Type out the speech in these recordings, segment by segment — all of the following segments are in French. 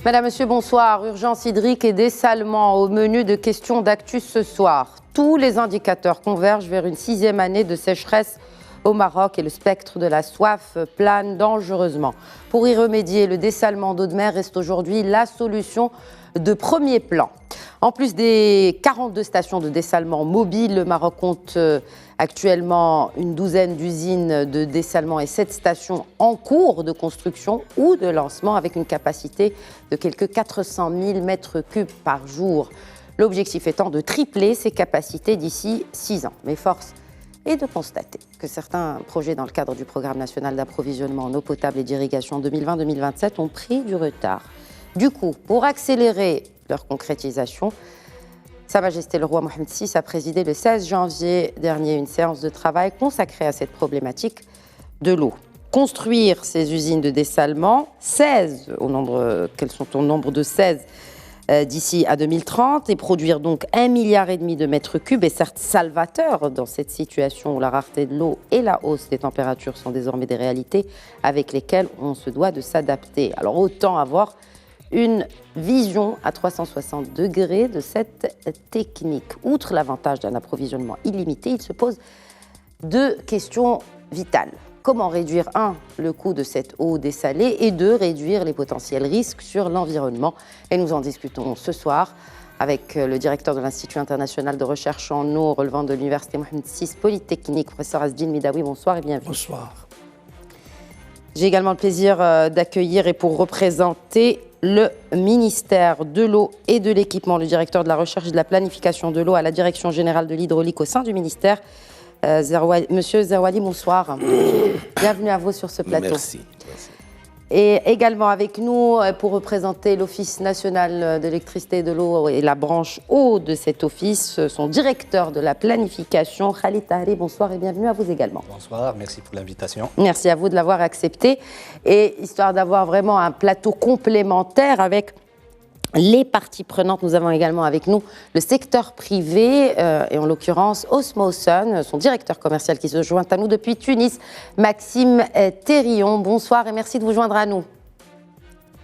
Madame, Monsieur, bonsoir. Urgence hydrique et dessalement au menu de questions d'actu ce soir. Tous les indicateurs convergent vers une 6e année de sécheresse au Maroc et le spectre de la soif plane dangereusement. Pour y remédier, le dessalement d'eau de mer reste aujourd'hui la solution de premier plan. En plus des 42 stations de dessalement mobiles, le Maroc compte actuellement une douzaine d'usines de dessalement et 7 stations en cours de construction ou de lancement avec une capacité de quelques 400 000 mètres cubes par jour. L'objectif étant de tripler ces capacités d'ici 6 ans. Mais force est de constater que certains projets dans le cadre du programme national d'approvisionnement en eau potable et d'irrigation 2020-2027 ont pris du retard. Du coup, pour accélérer leur concrétisation, Sa Majesté le roi Mohamed VI a présidé le 16 janvier dernier une séance de travail consacrée à cette problématique de l'eau. Construire ces usines de dessalement, 16 qu'elles sont au nombre de 16 d'ici à 2030 et produire donc 1,5 milliard de mètres cubes est certes salvateur dans cette situation où la rareté de l'eau et la hausse des températures sont désormais des réalités avec lesquelles on se doit de s'adapter. Alors autant avoir une vision à 360 degrés de cette technique. Outre l'avantage d'un approvisionnement illimité, il se pose 2 questions vitales. Comment réduire, 1, le coût de cette eau dessalée et 2, réduire les potentiels risques sur l'environnement. Et nous en discutons ce soir avec le directeur de l'Institut international de recherche en eau relevant de l'Université Mohamed VI Polytechnique, professeur Asdine Midawi. Bonsoir et bienvenue. Bonsoir. J'ai également le plaisir d'accueillir et pour représenter le ministère de l'eau et de l'équipement, le directeur de la recherche et de la planification de l'eau à la direction générale de l'hydraulique au sein du ministère. Monsieur Zerwali, bonsoir. Bienvenue à vous sur ce plateau. Merci. Et également avec nous, pour représenter l'Office national d'électricité et de l'eau et la branche eau de cet office, son directeur de la planification, Khalid Tahri. Bonsoir et bienvenue à vous également. Bonsoir, merci pour l'invitation. Merci à vous de l'avoir accepté. Et histoire d'avoir vraiment un plateau complémentaire avec les parties prenantes, nous avons également avec nous le secteur privé, et en l'occurrence Osmosun, son directeur commercial qui se joint à nous depuis Tunis, Maxime Thérillon. Bonsoir et merci de vous joindre à nous.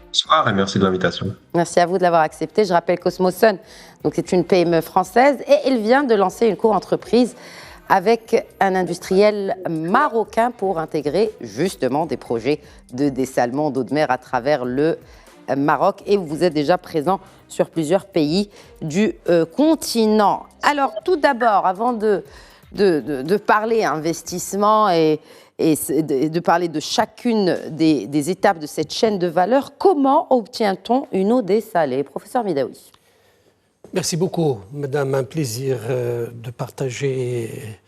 Bonsoir et merci de l'invitation. Merci à vous de l'avoir accepté. Je rappelle qu'Osmosun, c'est une PME française et elle vient de lancer une co-entreprise avec un industriel marocain pour intégrer justement des projets de dessalement d'eau de mer à travers le Maroc, et vous êtes déjà présent sur plusieurs pays du continent. Alors tout d'abord, avant de parler investissement et de parler de chacune des étapes de cette chaîne de valeur, comment obtient-on une eau dessalée? Professeur Midawi. Merci beaucoup, madame. Un plaisir de partager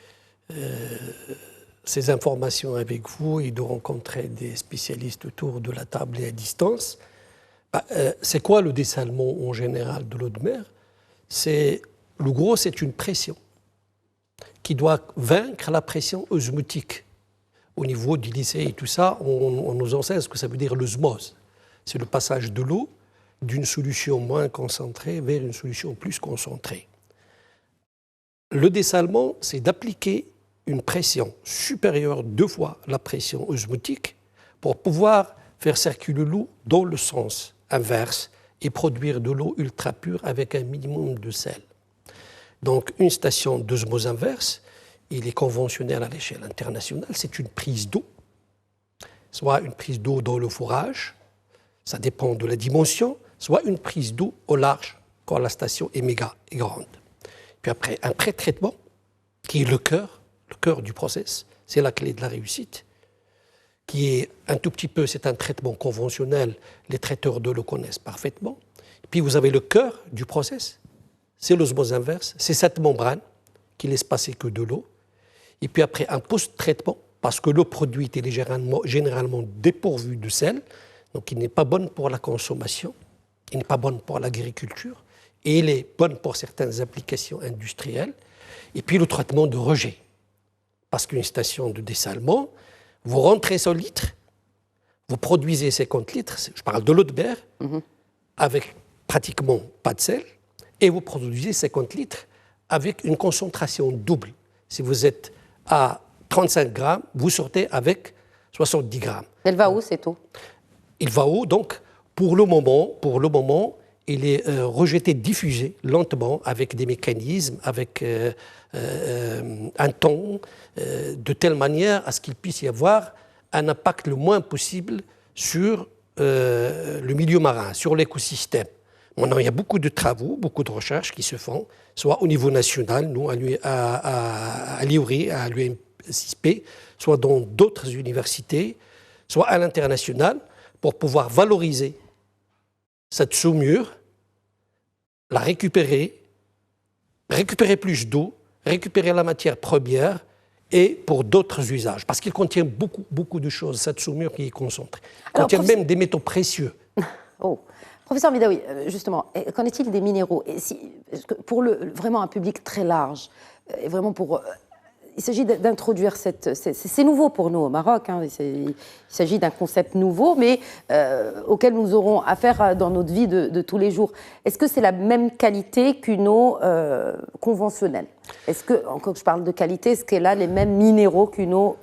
ces informations avec vous et de rencontrer des spécialistes autour de la table et à distance. C'est quoi le dessalement en général de l'eau de mer? C'est une pression qui doit vaincre la pression osmotique. Au niveau du lycée et tout ça, on nous enseigne ce que ça veut dire l'osmose. C'est le passage de l'eau d'une solution moins concentrée vers une solution plus concentrée. Le dessalement, c'est d'appliquer une pression supérieure 2 fois la pression osmotique pour pouvoir faire circuler l'eau dans le sens inverse et produire de l'eau ultra pure avec un minimum de sel. Donc une station d'osmose inverse, il est conventionnel à l'échelle internationale, c'est une prise d'eau, soit une prise d'eau dans le forage, ça dépend de la dimension, soit une prise d'eau au large quand la station est méga et grande. Puis après, un pré-traitement, qui est le cœur du process, c'est la clé de la réussite, qui est un tout petit peu, c'est un traitement conventionnel, les traiteurs d'eau le connaissent parfaitement. Puis vous avez le cœur du process, c'est l'osmose inverse, c'est cette membrane qui laisse passer que de l'eau. Et puis après, un post-traitement, parce que l'eau produite est généralement dépourvue de sel, donc il n'est pas bonne pour la consommation, il n'est pas bonne pour l'agriculture, et il est bonne pour certaines applications industrielles. Et puis le traitement de rejet, parce qu'une station de dessalement, vous rentrez 100 litres, vous produisez 50 litres, je parle de l'eau de mer, avec pratiquement pas de sel, et vous produisez 50 litres avec une concentration double. Si vous êtes à 35 grammes, vous sortez avec 70 grammes. Elle va où cette eau? Il va où? Donc, Pour le moment, il est rejeté, diffusé lentement avec des mécanismes, avec un temps, de telle manière à ce qu'il puisse y avoir un impact le moins possible sur le milieu marin, sur l'écosystème. Maintenant, il y a beaucoup de travaux, beaucoup de recherches qui se font, soit au niveau national, nous, à l'IORI, à l'UM6P, soit dans d'autres universités, soit à l'international, pour pouvoir valoriser cette saumure, la récupérer plus d'eau, récupérer la matière première et pour d'autres usages. Parce qu'il contient beaucoup de choses, cette saumure qui est concentrée. Il contient même des métaux précieux. Oh. Professeur Bidaoui, justement, qu'en est-il des minéraux? Et pour vraiment un public très large, et vraiment il s'agit d'introduire c'est nouveau pour nous au Maroc, hein, il s'agit d'un concept nouveau, mais auquel nous aurons affaire dans notre vie de tous les jours. Est-ce que c'est la même qualité qu'une eau conventionnelle? Est-ce que, quand je parle de qualité, est-ce qu'elle a les mêmes minéraux qu'une eau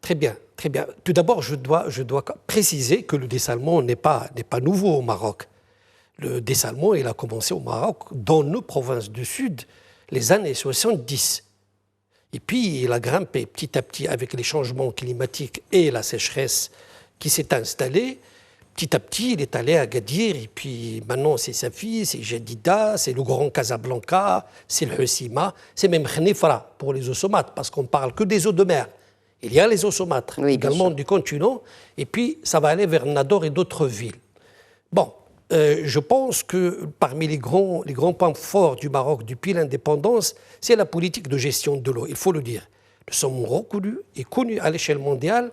Très bien. Tout d'abord, je dois préciser que le dessalement n'est pas nouveau au Maroc. Le dessalement, il a commencé au Maroc, dans nos provinces du Sud, les années 70. Et puis, il a grimpé petit à petit avec les changements climatiques et la sécheresse qui s'est installée. Petit à petit, il est allé à Agadir, et puis maintenant, c'est Safi, c'est Jadida, c'est le Grand Casablanca, c'est le Hussima, c'est même Khnifra pour les eaux saumâtres, parce qu'on ne parle que des eaux de mer. Il y a les eaux saumâtres, également du continent, et puis ça va aller vers Nador et d'autres villes. Bon, je pense que parmi les grands points forts du Maroc depuis l'indépendance, c'est la politique de gestion de l'eau, il faut le dire. Nous sommes reconnus et connus à l'échelle mondiale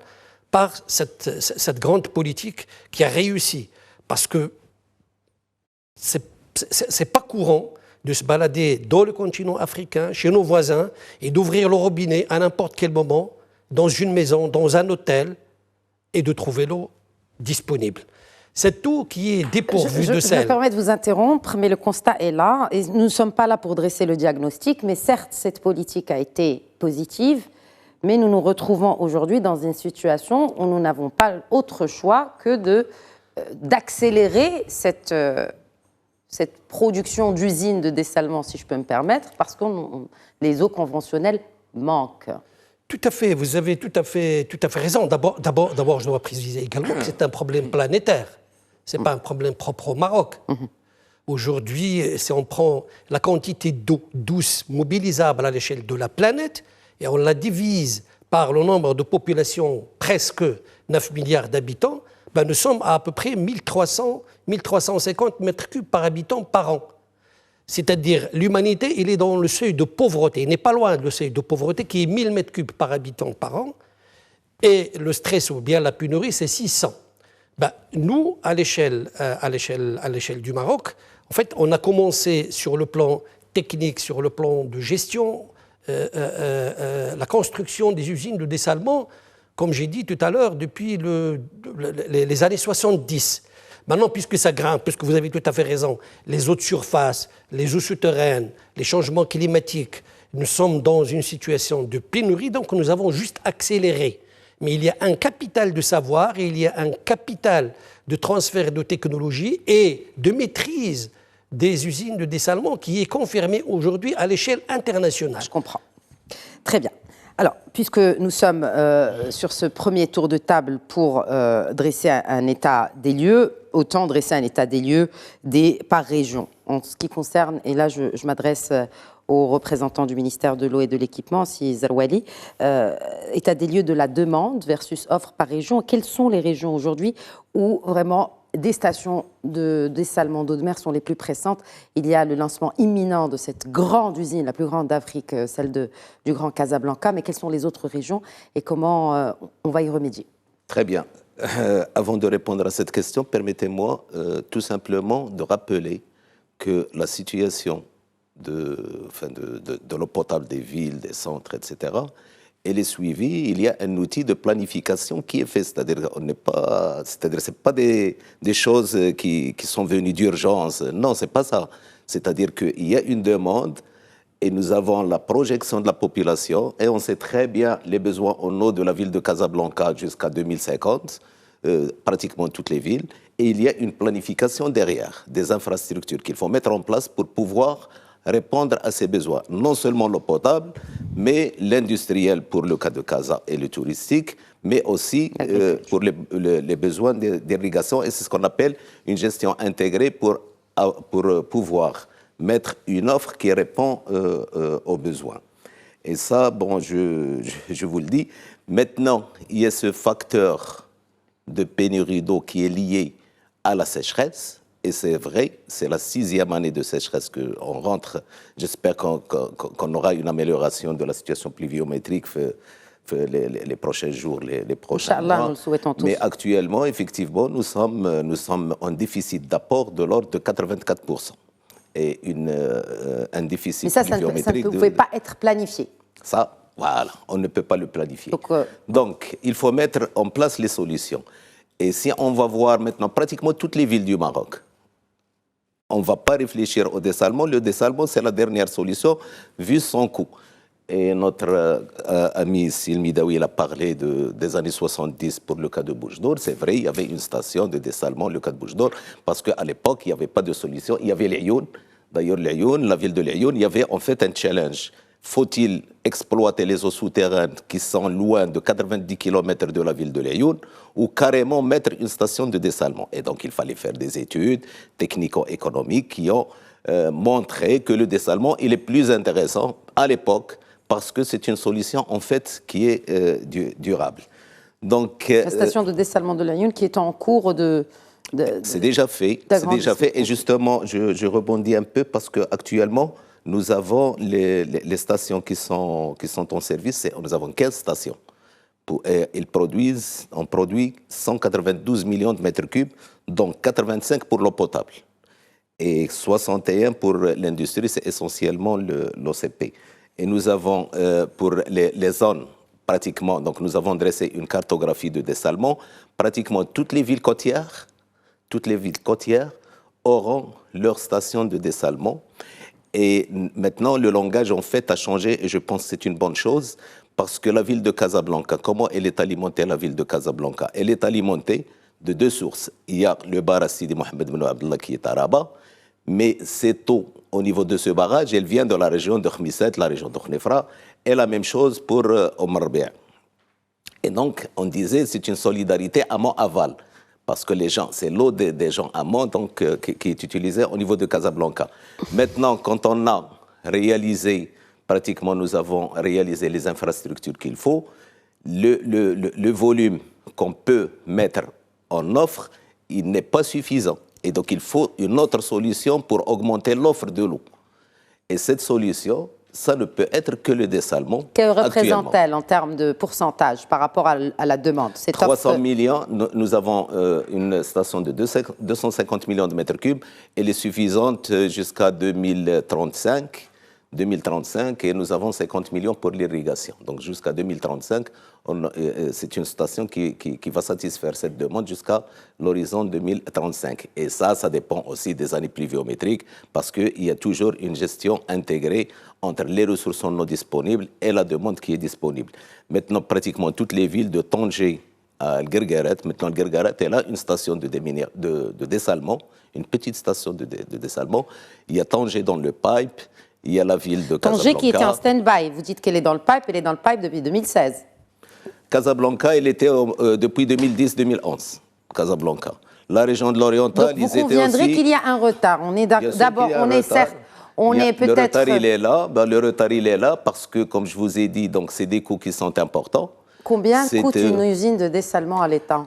par cette grande politique qui a réussi. Parce que c'est pas courant de se balader dans le continent africain, chez nos voisins, et d'ouvrir le robinet à n'importe quel moment, dans une maison, dans un hôtel, et de trouver l'eau disponible. Cette eau qui est dépourvue de sel. Je me permets de vous interrompre, mais le constat est là. Et nous ne sommes pas là pour dresser le diagnostic, mais certes, cette politique a été positive, mais nous nous retrouvons aujourd'hui dans une situation où nous n'avons pas autre choix que d'accélérer cette production d'usines de dessalement, si je peux me permettre, parce que les eaux conventionnelles manquent. Tout à fait, vous avez tout à fait raison. D'abord, je dois préciser également que c'est un problème planétaire. Ce n'est pas un problème propre au Maroc. Aujourd'hui, si on prend la quantité d'eau douce mobilisable à l'échelle de la planète et on la divise par le nombre de populations, presque 9 milliards d'habitants, nous sommes à peu près 1350 mètres cubes par habitant par an. C'est-à-dire, l'humanité, il est dans le seuil de pauvreté. Il n'est pas loin de le seuil de pauvreté, qui est 1000 mètres cubes par habitant par an. Et le stress ou bien la pénurie, c'est 600. Nous, à l'échelle du Maroc, en fait, on a commencé sur le plan technique, sur le plan de gestion, la construction des usines de dessalement, comme j'ai dit tout à l'heure, depuis les années 70. Maintenant, puisque ça grimpe, puisque vous avez tout à fait raison, les eaux de surface, les eaux souterraines, les changements climatiques, nous sommes dans une situation de pénurie, donc nous avons juste accéléré. Mais il y a un capital de savoir et il y a un capital de transfert de technologie et de maîtrise des usines de dessalement qui est confirmé aujourd'hui à l'échelle internationale. Je comprends. Très bien. Alors, puisque nous sommes sur ce premier tour de table pour dresser un état des lieux, autant dresser un état des lieux par région. En ce qui concerne, et là je m'adresse aux représentants du ministère de l'Eau et de l'Équipement, si Zarouali, état des lieux de la demande versus offre par région. Quelles sont les régions aujourd'hui où vraiment des stations de dessalement d'eau de mer sont les plus pressantes? Il y a le lancement imminent de cette grande usine, la plus grande d'Afrique, celle du Grand Casablanca. Mais quelles sont les autres régions et comment on va y remédier? Très bien. Avant de répondre à cette question, permettez-moi tout simplement de rappeler que la situation de l'eau potable des villes, des centres, etc., elle est suivie. Il y a un outil de planification qui est fait. C'est-à-dire, c'est pas des choses qui sont venues d'urgence. Non, c'est pas ça. C'est-à-dire qu'il y a une demande et nous avons la projection de la population et on sait très bien les besoins en eau de la ville de Casablanca jusqu'à 2050. pratiquement toutes les villes. Et il y a une planification derrière, des infrastructures qu'il faut mettre en place pour pouvoir répondre à ces besoins. Non seulement l'eau potable, mais l'industriel pour le cas de Casa et le touristique, mais aussi pour les besoins d'irrigation. Et c'est ce qu'on appelle une gestion intégrée pour pouvoir mettre une offre qui répond aux besoins. Et ça, bon, je vous le dis, maintenant, il y a ce facteur de pénurie d'eau qui est lié à la sécheresse. Et c'est vrai, c'est la 6e année de sécheresse qu'on rentre. J'espère qu'on aura une amélioration de la situation pluviométrique les prochains jours, les prochains mois. Nous le souhaitons tous. Mais actuellement, effectivement, nous sommes en déficit d'apport de l'ordre de 84%. Et un déficit pluviométrique. Ça ne pouvait pas être planifié. Ça, voilà, on ne peut pas le planifier. Donc, il faut mettre en place les solutions. Et si on va voir maintenant pratiquement toutes les villes du Maroc, on ne va pas réfléchir au dessalement. Le dessalement, c'est la dernière solution, vu son coût. Et notre ami Silmi Daoui a parlé des années 70 pour le cas de Bouche d'Or. C'est vrai, il y avait une station de dessalement, le cas de Bouche d'Or, parce qu'à l'époque, il n'y avait pas de solution. Il y avait l'Ayoun. D'ailleurs, l'Ayoun, la ville de l'Ayoun, il y avait en fait un challenge. Faut-il exploiter les eaux souterraines qui sont loin de 90 km de la ville de l'Ayoun ou carrément mettre une station de dessalement? Et donc, il fallait faire des études technico-économiques qui ont montré que le dessalement il est plus intéressant à l'époque parce que c'est une solution, en fait, qui est durable. Donc, la station de dessalement de l'Ayoun qui est en cours c'est déjà fait. C'est déjà fait. Et justement, je rebondis un peu parce qu'actuellement, nous avons les stations qui sont en service. Nous avons 15 stations. On produit 192 millions de mètres cubes, dont 85 pour l'eau potable. Et 61 pour l'industrie, c'est essentiellement l'OCP. Et nous avons, pour les zones, pratiquement, donc nous avons dressé une cartographie de dessalement. Pratiquement toutes les villes côtières auront leur station de dessalement. Et maintenant, le langage, en fait, a changé et je pense que c'est une bonne chose parce que la ville de Casablanca, comment elle est alimentée, la ville de Casablanca? Elle est alimentée de 2 sources. Il y a le barrage Sidi Mohamed Ben Abdallah qui est à Rabat, mais cette eau, au niveau de ce barrage, elle vient de la région de Khmisset, la région de Khnefra, et la même chose pour Omar Bia. Et donc, on disait c'est une solidarité amont-aval. Parce que les gens, c'est l'eau des gens amont donc, qui est utilisée au niveau de Casablanca. Maintenant, quand on a réalisé, pratiquement nous avons réalisé les infrastructures qu'il faut, le volume qu'on peut mettre en offre, il n'est pas suffisant. Et donc, il faut une autre solution pour augmenter l'offre de l'eau. Et cette solution, ça ne peut être que le dessalement. Que représente-t-elle en termes de pourcentage par rapport à la demande? 300 millions, nous avons une station de 250 millions de mètres cubes. Elle est suffisante jusqu'à 2035, et nous avons 50 millions pour l'irrigation. Donc jusqu'à 2035, c'est une station qui va satisfaire cette demande jusqu'à l'horizon 2035. Et ça dépend aussi des années pluviométriques parce qu'il y a toujours une gestion intégrée entre les ressources en eau disponibles et la demande qui est disponible. Maintenant, pratiquement toutes les villes de Tanger à Guergueret, maintenant Guergueret, elle a une station de dessalement, une petite station de dessalement. Il y a Tanger dans le pipe, il y a la ville de Casablanca. Tanger qui était en stand-by, vous dites qu'elle est dans le pipe, elle est dans le pipe depuis 2016. Casablanca, elle était depuis 2010-2011, Casablanca. La région de l'Oriental, ils étaient aussi... Vous conviendrez qu'il y a un retard. On est d'abord, on est certes... Le retard, il est là. Le retard, il est là parce que, comme je vous ai dit, donc, c'est des coûts qui sont importants. Combien coûte une usine de dessalement à l'État?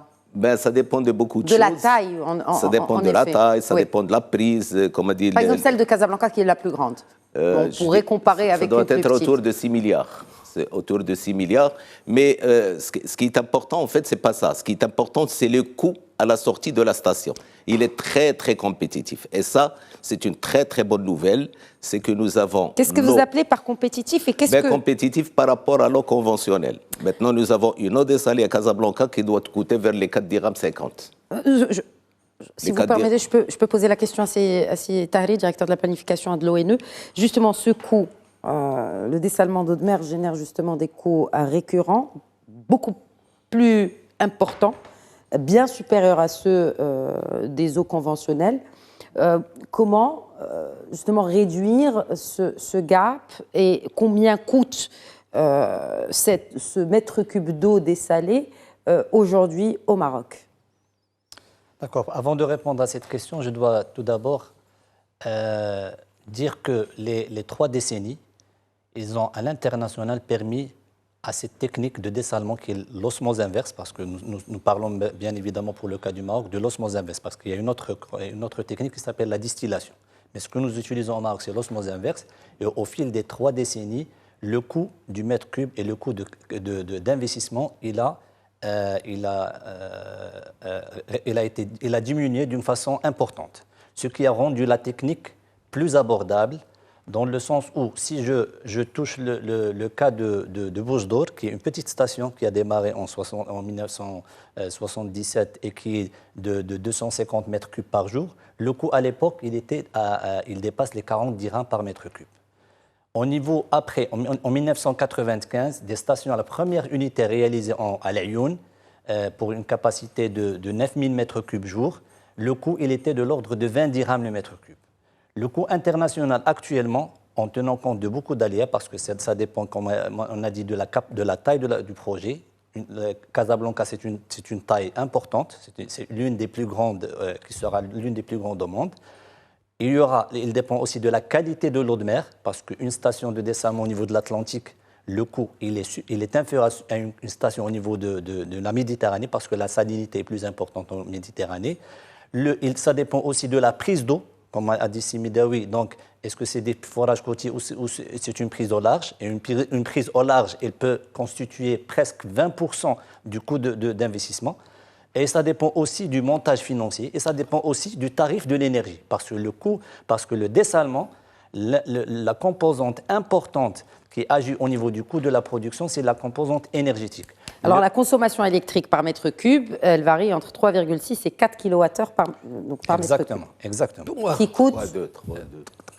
Ça dépend de beaucoup de choses. De la taille, ça dépend de la taille, ça dépend de la prise, comme a dit... Par exemple, celle de Casablanca qui est la plus grande. On pourrait comparer avec une plus petite. Ça doit être autour de 6 milliards. C'est autour de 6 milliards. Mais ce qui est important, en fait, ce n'est pas ça. Ce qui est important, c'est le coût à la sortie de la station. Il est très, très compétitif. Et ça, c'est une très, très bonne nouvelle. C'est que nous avons... Qu'est-ce que vous appelez par compétitif et qu'est-ce que... Compétitif par rapport à l'eau conventionnelle. Maintenant, nous avons une eau dessalée à Casablanca qui doit coûter vers les 4 dirhams 50. Si vous permettez, je peux poser la question à Sidi Tahri, directeur de la planification de l'ONE. Justement, ce coût, le dessalement d'eau de mer génère justement des coûts récurrents, beaucoup plus importants bien supérieurs à ceux des eaux conventionnelles. Comment justement réduire ce gap et combien coûte ce mètre cube d'eau dessalée aujourd'hui au Maroc? D'accord. Avant de répondre à cette question, je dois tout d'abord dire que les 3 décennies, ils ont à l'international permis à cette technique de dessalement qui est l'osmose inverse, parce que nous parlons bien évidemment pour le cas du Maroc de l'osmose inverse, parce qu'il y a une autre technique qui s'appelle la distillation. Mais ce que nous utilisons au Maroc, c'est l'osmose inverse. Et au fil des 3 décennies, le coût du mètre cube et le coût d'investissement, il a diminué d'une façon importante. Ce qui a rendu la technique plus abordable, dans le sens où, si je touche le cas de Bouche d'Or, qui est une petite station qui a démarré en 1977 et qui est de 250 mètres cubes par jour, le coût à l'époque, il dépasse les 40 dirhams par mètre cube. En 1995, des stations, la première unité réalisée à l'Ayoun, pour une capacité de 9000 mètres cubes jour, le coût il était de l'ordre de 20 dirhams le mètre cube. Le coût international actuellement, en tenant compte de beaucoup d'aléas, parce que ça dépend, comme on a dit, de la taille du projet. Casablanca, c'est une taille importante, c'est l'une des plus grandes, qui sera l'une des plus grandes au monde. Il dépend aussi de la qualité de l'eau de mer, parce qu'une station de dessalement au niveau de l'Atlantique, le coût il est inférieur à une station au niveau de la Méditerranée, parce que la salinité est plus importante en Méditerranée. Ça dépend aussi de la prise d'eau, comme a dit Simidawi. Donc, est-ce que c'est des forages côtiers ou c'est une prise au large? Et une prise au large, elle peut constituer presque 20% du coût d'investissement. Et ça dépend aussi du montage financier et ça dépend aussi du tarif de l'énergie. Parce que le dessalement, la composante importante qui agit au niveau du coût de la production, c'est la composante énergétique. Alors, la consommation électrique par mètre cube, elle varie entre 3,6 et 4 kWh par mètre cube. Exactement. Qui coûte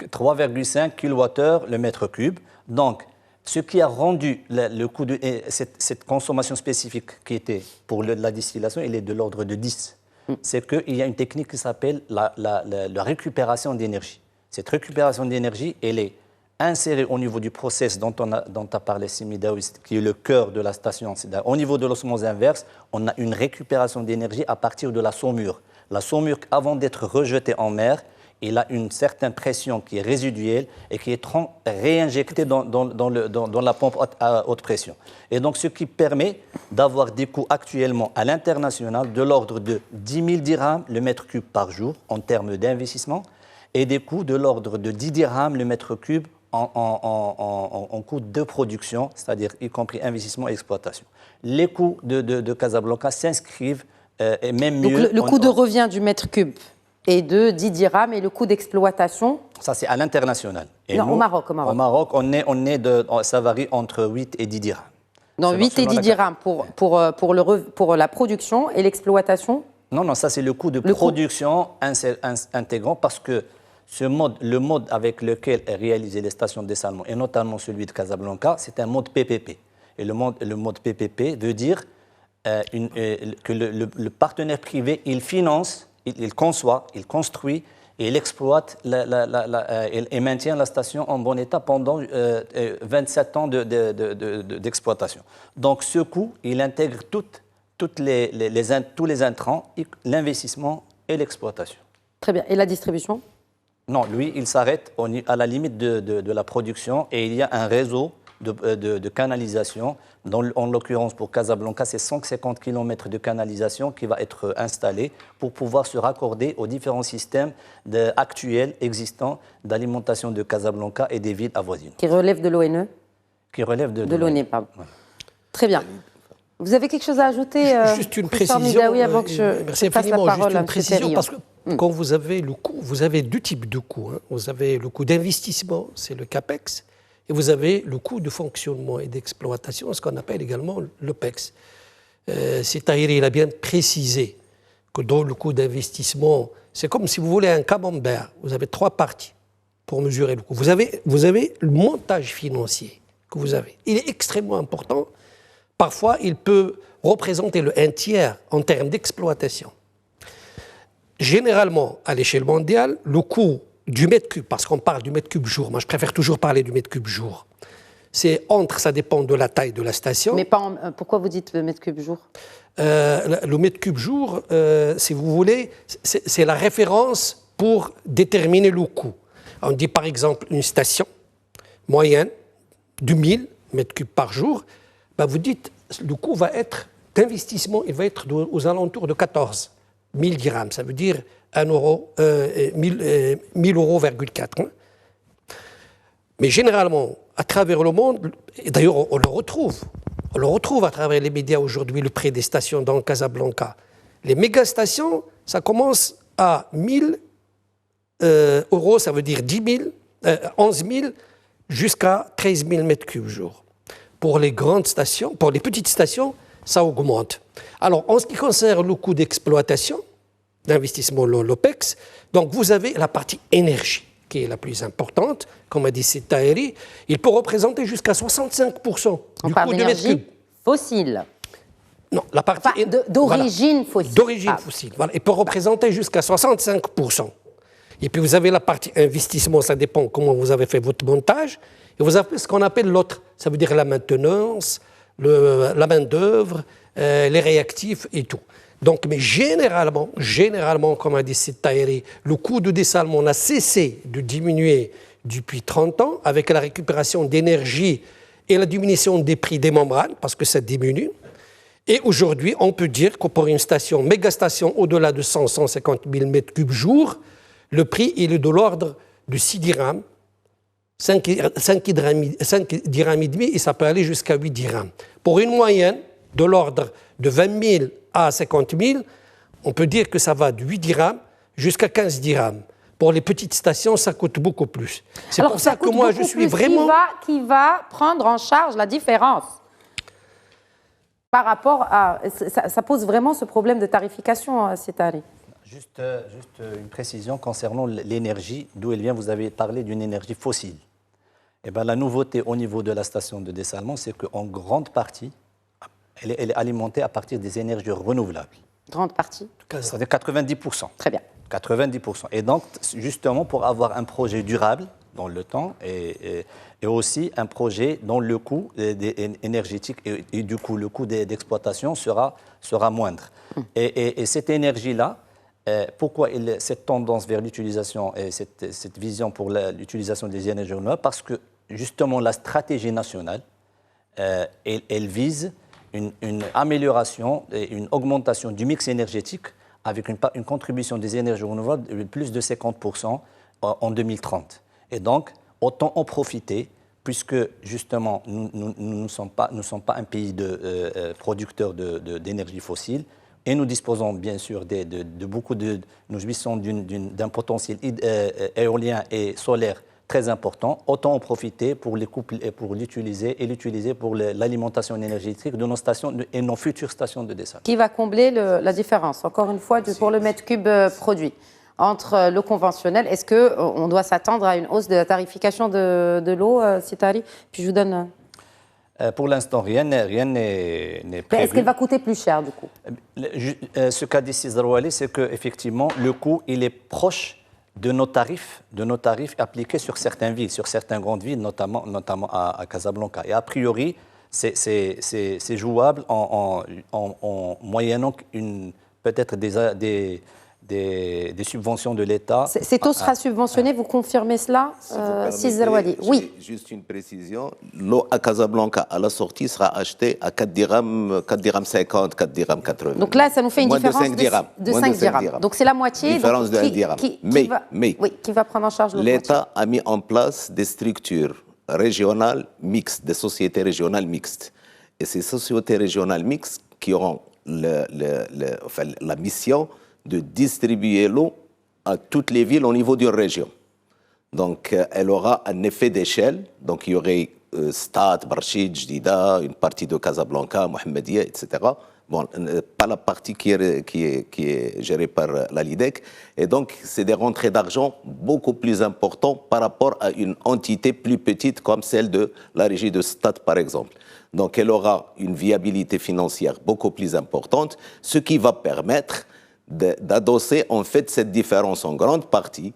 3,5 kWh le mètre cube. Donc, ce qui a rendu le coût de cette consommation spécifique qui était pour la distillation, il est de l'ordre de 10. C'est qu'il y a une technique qui s'appelle la récupération d'énergie. Cette récupération d'énergie, elle est insérée au niveau du process dont a parlé Simidawi, qui est le cœur de la station. Au niveau de l'osmose inverse, on a une récupération d'énergie à partir de la saumure. La saumure, avant d'être rejetée en mer, il a une certaine pression qui est résiduelle et qui est réinjectée dans la pompe à haute pression. Et donc, ce qui permet d'avoir des coûts actuellement à l'international de l'ordre de 10 000 dirhams le mètre cube par jour en termes d'investissement et des coûts de l'ordre de 10 dirhams le mètre cube en coût de production, c'est-à-dire y compris investissement et exploitation. Les coûts de Casablanca s'inscrivent et même mieux... Donc, le coût de revient du mètre cube et de 10 dirhams et le coût d'exploitation? Ça, c'est à l'international. Non, nous, au Maroc. Au Maroc, ça varie entre 8 et 10 dirhams. Non, 8 et 10 dirhams pour la production et l'exploitation? Non, ça, c'est le coût de production intégrant parce que le mode avec lequel est réalisé les stations de dessalement, et notamment celui de Casablanca, c'est un mode PPP. Et le mode PPP veut dire que le partenaire privé, il finance, il conçoit, il construit et il exploite et maintient la station en bon état pendant 27 ans d'exploitation. Donc ce coût, il intègre tous les intrants, l'investissement et l'exploitation. Très bien. Et la distribution? Non, lui, il s'arrête à la limite de la production et il y a un réseau de canalisation. En l'occurrence, pour Casablanca, c'est 150 km de canalisation qui va être installé pour pouvoir se raccorder aux différents systèmes actuels existants d'alimentation de Casablanca et des villes avoisinantes. Qui relèvent de l'ONE? Qui relèvent de l'ONE, pardon. Ouais. Très bien. Vous avez quelque chose à ajouter, juste une précision. Avant que je passe la parole à M. Perriand. Parce que quand vous avez le coût, vous avez deux types de coûts. Vous avez le coût d'investissement, c'est le CAPEX, et vous avez le coût de fonctionnement et d'exploitation, ce qu'on appelle également l'OPEX. C'est-à-dire, il a bien précisé que dans le coût d'investissement, c'est comme si vous voulez un camembert. Vous avez trois parties pour mesurer le coût. Vous avez le montage financier que vous avez. Il est extrêmement important parfois il peut représenter un tiers en termes d'exploitation. Généralement, à l'échelle mondiale, le coût du mètre cube, parce qu'on parle du mètre cube jour, moi je préfère toujours parler du mètre cube jour, ça dépend de la taille de la station. Mais pas pourquoi vous dites le mètre cube jour? Le mètre cube jour, si vous voulez, c'est la référence pour déterminer le coût. On dit par exemple une station moyenne de 1000 mètres cubes par jour, ben vous dites le coût va être d'investissement, il va être aux alentours de 14 000 dirhams, ça veut dire 1 euro, 1000 euros, 4. Mais généralement, à travers le monde, et d'ailleurs on le retrouve à travers les médias aujourd'hui, le prix des stations dans Casablanca. Les méga-stations, ça commence à 1000 euros, ça veut dire 11 000 jusqu'à 13 000 mètres cubes jour. Pour les grandes stations, pour les petites stations, ça augmente. Alors, en ce qui concerne le coût d'exploitation, d'investissement, l'OPEX, donc vous avez la partie énergie, qui est la plus importante, comme a dit Taheri, il peut représenter jusqu'à 65% du coût de mètre cube. Fossile. Non, la partie d'origine fossile. D'origine fossile, voilà. Il peut représenter jusqu'à 65%. Et puis vous avez la partie investissement, ça dépend comment vous avez fait votre montage. Et vous avez ce qu'on appelle l'autre, ça veut dire la maintenance, la main-d'œuvre, les réactifs et tout. Donc, mais généralement, comme a dit Taheri, le coût de dessalement a cessé de diminuer depuis 30 ans avec la récupération d'énergie et la diminution des prix des membranes, parce que ça diminue. Et aujourd'hui, on peut dire que pour une station, méga-station au-delà de 150 000 mètres cubes jour, le prix il est de l'ordre de 6 dirhams, 5 dirhams et demi, et ça peut aller jusqu'à 8 dirhams. Pour une moyenne de l'ordre de 20 000 à 50 000, on peut dire que ça va de 8 dirhams jusqu'à 15 dirhams. Pour les petites stations, ça coûte beaucoup plus. C'est pour ça que moi, je suis vraiment... Qui va prendre en charge la différence par rapport à... Ça pose vraiment ce problème de tarification, Taheri. Juste une précision concernant l'énergie, d'où elle vient. Vous avez parlé d'une énergie fossile. Eh bien, la nouveauté au niveau de la station de dessalement, c'est qu'en grande partie, elle est alimentée à partir des énergies renouvelables. Grande partie? C'est-à-dire 90%. Très bien. 90%. Et donc, justement, pour avoir un projet durable dans le temps et aussi un projet dont le coût énergétique et du coup le coût d'exploitation sera moindre. Et cette énergie-là, pourquoi cette tendance vers l'utilisation et cette vision pour l'utilisation des énergies renouvelables? Parce que justement la stratégie nationale, elle vise une amélioration et une augmentation du mix énergétique avec une contribution des énergies renouvelables de plus de 50% en 2030. Et donc, autant en profiter, puisque justement, nous ne sommes pas un pays producteur d'énergie fossile, et nous disposons bien sûr nous jouissons d'un potentiel éolien et solaire très important, autant en profiter pour l'utiliser pour l'alimentation énergétique de nos stations et nos futures stations de dessalement. Qui va combler la différence, encore une fois, pour le mètre cube produit entre le conventionnel? Est-ce qu'on doit s'attendre à une hausse de la tarification de l'eau, Taheri? Puis je vous donne... Pour l'instant, rien n'est prévu. Est-ce qu'elle va coûter plus cher, du coup? Ce qu'a dit Zarouali, c'est qu'effectivement, le coût, il est proche de nos tarifs appliqués sur certaines villes, sur certaines grandes villes, notamment à Casablanca. Et a priori, c'est jouable en moyennant peut-être des subventions de l'État. Cette eau sera subventionnée, vous confirmez cela, Zarouali? Oui. Juste une précision, l'eau à Casablanca, à la sortie, sera achetée à 4 dirhams 50, 4 dirhams 80. Donc là, ça nous fait une différence de 5 dirhams. Donc c'est la moitié. Différence de 1 dirham. Qui va prendre en charge l'autre moitié? L'État a mis en place des structures régionales mixtes, des sociétés régionales mixtes. Et ces sociétés régionales mixtes qui auront la mission de distribuer l'eau à toutes les villes au niveau d'une région. Donc, elle aura un effet d'échelle. Donc, il y aurait Stade, Barchid, Jdida, une partie de Casablanca, Mohammedia, etc. Bon, pas la partie qui est gérée par la LIDEC. Et donc, c'est des rentrées d'argent beaucoup plus importantes par rapport à une entité plus petite comme celle de la régie de Stade, par exemple. Donc, elle aura une viabilité financière beaucoup plus importante, ce qui va permettre d'adosser en fait cette différence en grande partie.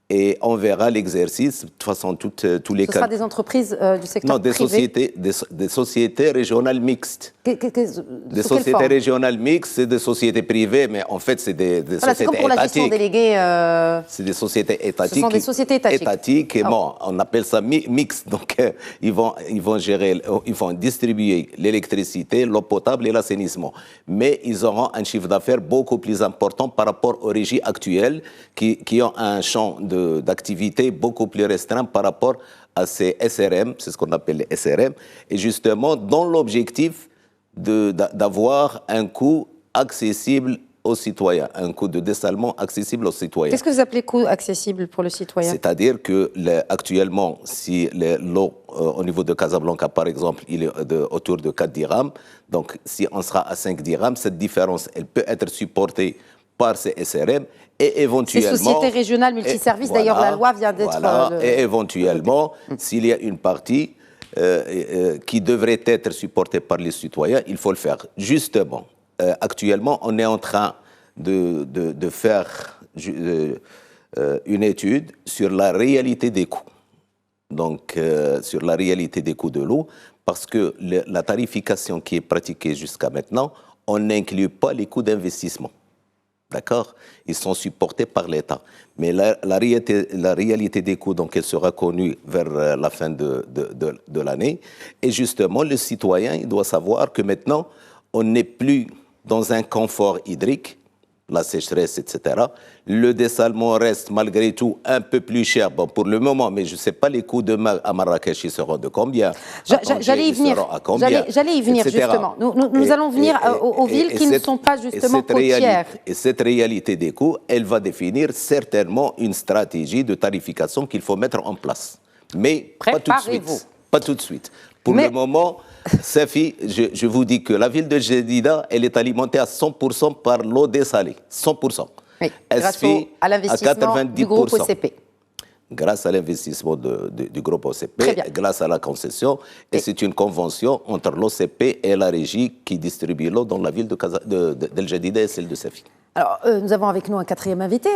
Et on verra l'exercice, de toute façon, tous les cas. Ce sera des entreprises du secteur privé? Non, des sociétés régionales mixtes. Des sociétés régionales mixtes, c'est des sociétés privées, mais en fait, c'est des sociétés étatiques. C'est comme pour la gestion déléguée. C'est des sociétés étatiques. Ce sont des sociétés étatiques. Et bon, on appelle ça mixte. Donc, ils vont gérer, ils vont distribuer l'électricité, l'eau potable et l'assainissement. Mais ils auront un chiffre d'affaires beaucoup plus important par rapport aux régies actuelles qui ont un champ d'activité beaucoup plus restreint par rapport à ces SRM, c'est ce qu'on appelle les SRM, et justement dans l'objectif d'avoir un coût accessible aux citoyens, un coût de dessalement accessible aux citoyens. Qu'est-ce que vous appelez coût accessible pour le citoyen? C'est-à-dire que actuellement, si l'eau au niveau de Casablanca, par exemple, il est autour de 4 dirhams, donc si on sera à 5 dirhams, cette différence, elle peut être supportée par ces SRM et éventuellement... Ces sociétés régionales multiservices, d'ailleurs la loi vient d'être... Et éventuellement, s'il y a une partie qui devrait être supportée par les citoyens, il faut le faire. Justement, actuellement, on est en train de faire une étude sur la réalité des coûts. Donc, sur la réalité des coûts de l'eau, parce que la tarification qui est pratiquée jusqu'à maintenant, on n'inclut pas les coûts d'investissement. D'accord? Ils sont supportés par l'État. Mais la réalité des coûts, donc, elle sera connue vers la fin de l'année. Et justement, le citoyen, il doit savoir que maintenant, on n'est plus dans un confort hydrique, la sécheresse, etc. Le dessalement reste malgré tout un peu plus cher, bon, pour le moment, mais je ne sais pas les coûts demain à Marrakech, ils seront de combien? J'allais y venir, justement. Nous allons venir aux villes qui ne sont pas justement côtières. Et cette réalité des coûts, elle va définir certainement une stratégie de tarification qu'il faut mettre en place. Mais pas tout de suite. Pas tout de suite. Pour le moment, Safi, je vous dis que la ville de Jedida, elle est alimentée à 100% par l'eau dessalée. 100%. Oui, grâce à l'investissement du groupe OCP. Grâce à l'investissement du groupe OCP, grâce à la concession. Et c'est une convention entre l'OCP et la régie qui distribue l'eau dans la ville d'El Jadida et celle de Safi. Alors, nous avons avec nous un quatrième invité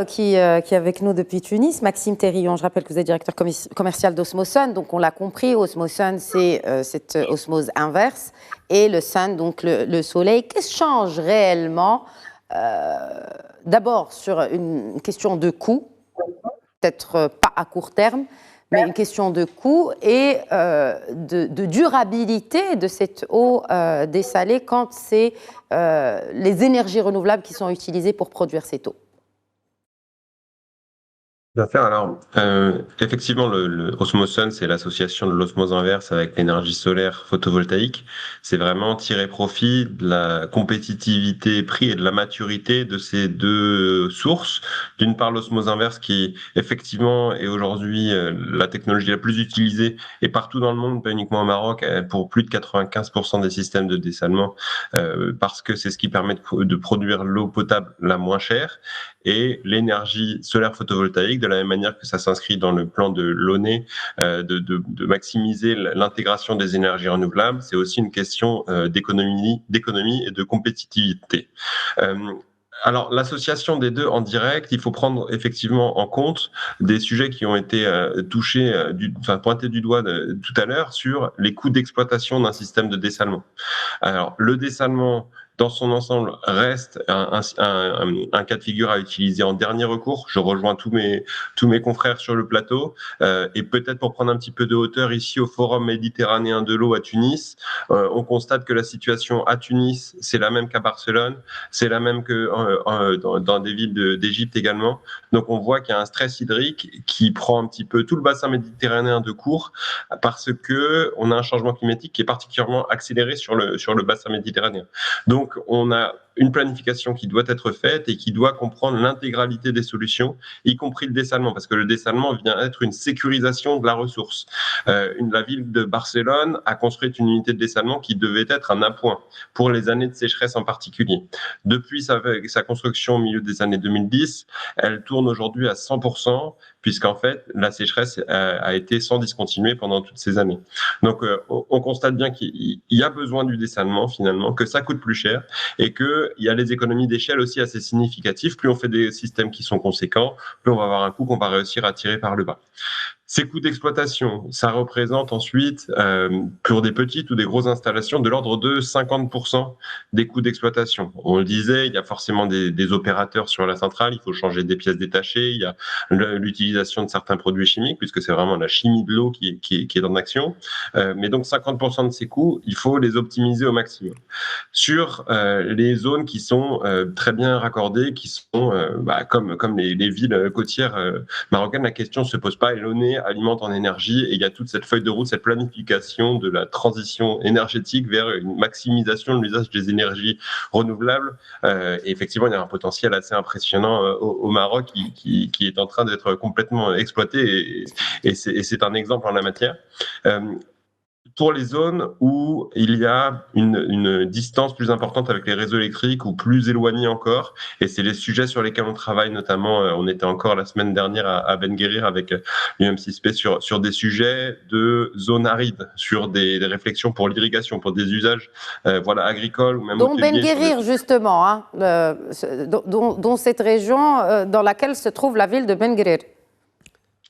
qui est avec nous depuis Tunis, Maxime Thérillon. Je rappelle que vous êtes directeur commercial d'Osmosun. Donc, on l'a compris, Osmosun, c'est cette osmose inverse. Et le sun, donc le soleil. Qu'est-ce qui change réellement? D'abord, sur une question de coût, peut-être pas à court terme, mais une question de coût et de durabilité de cette eau dessalée quand c'est les énergies renouvelables qui sont utilisées pour produire cette eau. Alors, effectivement, le Osmosun, c'est l'association de l'osmose inverse avec l'énergie solaire photovoltaïque. C'est vraiment tirer profit de la compétitivité prix et de la maturité de ces deux sources. D'une part, l'osmose inverse qui, effectivement, est aujourd'hui la technologie la plus utilisée et partout dans le monde, pas uniquement au Maroc, pour plus de 95% des systèmes de dessalement, parce que c'est ce qui permet de produire l'eau potable la moins chère. Et l'énergie solaire photovoltaïque, de la même manière que ça s'inscrit dans le plan de l'ONE, de maximiser l'intégration des énergies renouvelables, c'est aussi une question d'économie et de compétitivité. Alors, l'association des deux en direct, il faut prendre effectivement en compte des sujets qui ont été pointés du doigt tout à l'heure sur les coûts d'exploitation d'un système de dessalement. Alors, le dessalement, dans son ensemble, reste un cas de figure à utiliser en dernier recours. Je rejoins tous mes confrères sur le plateau. Et peut-être pour prendre un petit peu de hauteur, ici au Forum méditerranéen de l'eau à Tunis, on constate que la situation à Tunis, c'est la même qu'à Barcelone, c'est la même que dans des villes d'Égypte également. Donc on voit qu'il y a un stress hydrique qui prend un petit peu tout le bassin méditerranéen de court parce que on a un changement climatique qui est particulièrement accéléré sur le bassin méditerranéen. Donc, on a une planification qui doit être faite et qui doit comprendre l'intégralité des solutions, y compris le dessalement, parce que le dessalement vient être une sécurisation de la ressource. La ville de Barcelone a construit une unité de dessalement qui devait être un appoint pour les années de sécheresse en particulier. Depuis sa construction au milieu des années 2010, elle tourne aujourd'hui à 100%, puisqu'en fait, la sécheresse a été sans discontinuer pendant toutes ces années. Donc, on constate bien qu'il y a besoin du dessalement, finalement, que ça coûte plus cher et qu'il y a les économies d'échelle aussi assez significatives. Plus on fait des systèmes qui sont conséquents, plus on va avoir un coût qu'on va réussir à tirer par le bas. Ces coûts d'exploitation, ça représente ensuite, pour des petites ou des grosses installations, de l'ordre de 50% des coûts d'exploitation. On le disait, il y a forcément des opérateurs sur la centrale, il faut changer des pièces détachées, il y a l'utilisation de certains produits chimiques, puisque c'est vraiment la chimie de l'eau qui est en action. Mais donc 50% de ces coûts, il faut les optimiser au maximum. Sur les zones qui sont très bien raccordées, qui sont comme les villes côtières marocaines, la question ne se pose pas, et l'ONE alimente en énergie, et il y a toute cette feuille de route, cette planification de la transition énergétique vers une maximisation de l'usage des énergies renouvelables. Et effectivement, il y a un potentiel assez impressionnant au Maroc qui est en train d'être complètement exploité, et c'est un exemple en la matière. Pour les zones où il y a une distance plus importante avec les réseaux électriques ou plus éloignés encore, et c'est les sujets sur lesquels on travaille, notamment, on était encore la semaine dernière à Ben Guerir avec l'UMCSP sur des sujets de zones arides, sur des réflexions pour l'irrigation, pour des usages agricoles ou même dont Ben Guerir, justement, hein, dont cette région dans laquelle se trouve la ville de Ben Guerir.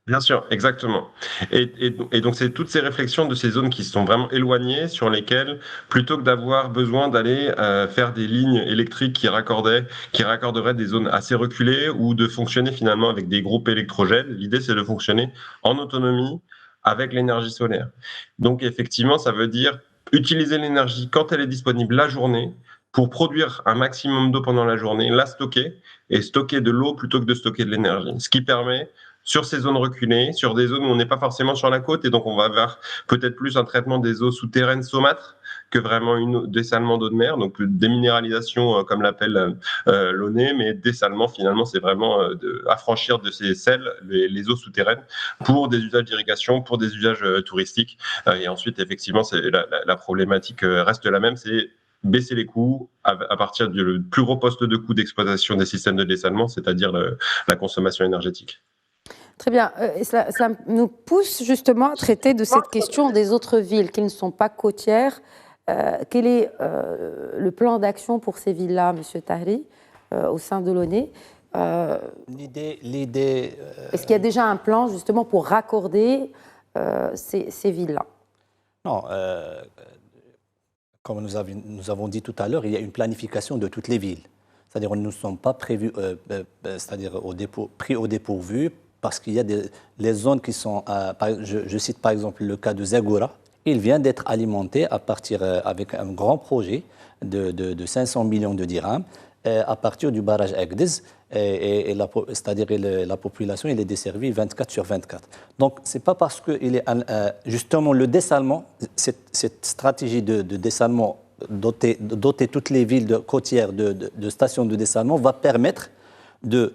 Bien sûr, exactement. Et donc, c'est toutes ces réflexions de ces zones qui sont vraiment éloignées, sur lesquelles, plutôt que d'avoir besoin d'aller faire des lignes électriques qui raccorderaient des zones assez reculées ou de fonctionner finalement avec des groupes électrogènes, l'idée c'est de fonctionner en autonomie avec l'énergie solaire. Donc, effectivement, ça veut dire utiliser l'énergie quand elle est disponible la journée, pour produire un maximum d'eau pendant la journée, la stocker, et stocker de l'eau plutôt que de stocker de l'énergie. Ce qui permet, sur ces zones reculées, sur des zones où on n'est pas forcément sur la côte, et donc on va vers peut-être plus un traitement des eaux souterraines saumâtres que vraiment un dessalement d'eau de mer, donc déminéralisation comme l'appelle l'ONE, mais dessalement finalement c'est vraiment affranchir de ces sels les eaux souterraines pour des usages d'irrigation, pour des usages touristiques. Et ensuite effectivement la problématique reste la même, c'est baisser les coûts à partir du plus gros poste de coût d'exploitation des systèmes de dessalement, c'est-à-dire la consommation énergétique. Très bien. Cela nous pousse justement à traiter de cette question des autres villes qui ne sont pas côtières. Quel est le plan d'action pour ces villes-là, M. Tahri, au sein de l'ONE? L'idée. Est-ce qu'il y a déjà un plan justement pour raccorder ces villes-là? Non. Comme nous avons dit tout à l'heure, il y a une planification de toutes les villes. C'est-à-dire, nous ne sommes pas prévus, pris au dépourvu, parce qu'il y a les zones qui sont, je cite par exemple le cas de Zagora, il vient d'être alimenté à partir, avec un grand projet de 500 millions de dirhams, à partir du barrage Agdez, c'est-à-dire la population elle est desservie 24 sur 24. Donc, ce n'est pas parce que justement le dessalement, cette stratégie de dessalement, doter toutes les villes côtières de stations de dessalement va permettre de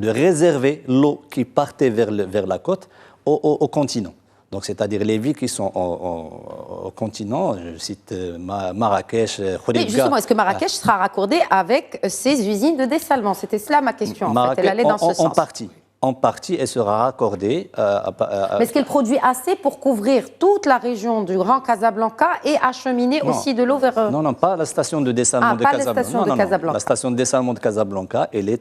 réserver l'eau qui partait vers la côte au continent. Donc, c'est-à-dire les villes qui sont au continent, je cite Marrakech, Khouribga. Oui, justement, est-ce que Marrakech sera raccordée avec ces usines de dessalement? C'était cela ma question, en fait. Elle allait dans ce sens. En partie, elle sera raccordée. Mais est-ce qu'elle produit assez pour couvrir toute la région du Grand Casablanca et acheminer aussi de l'eau vers... Non, pas la station de dessalement de Casablanca. La station de Casablanca. La station de dessalement de Casablanca, elle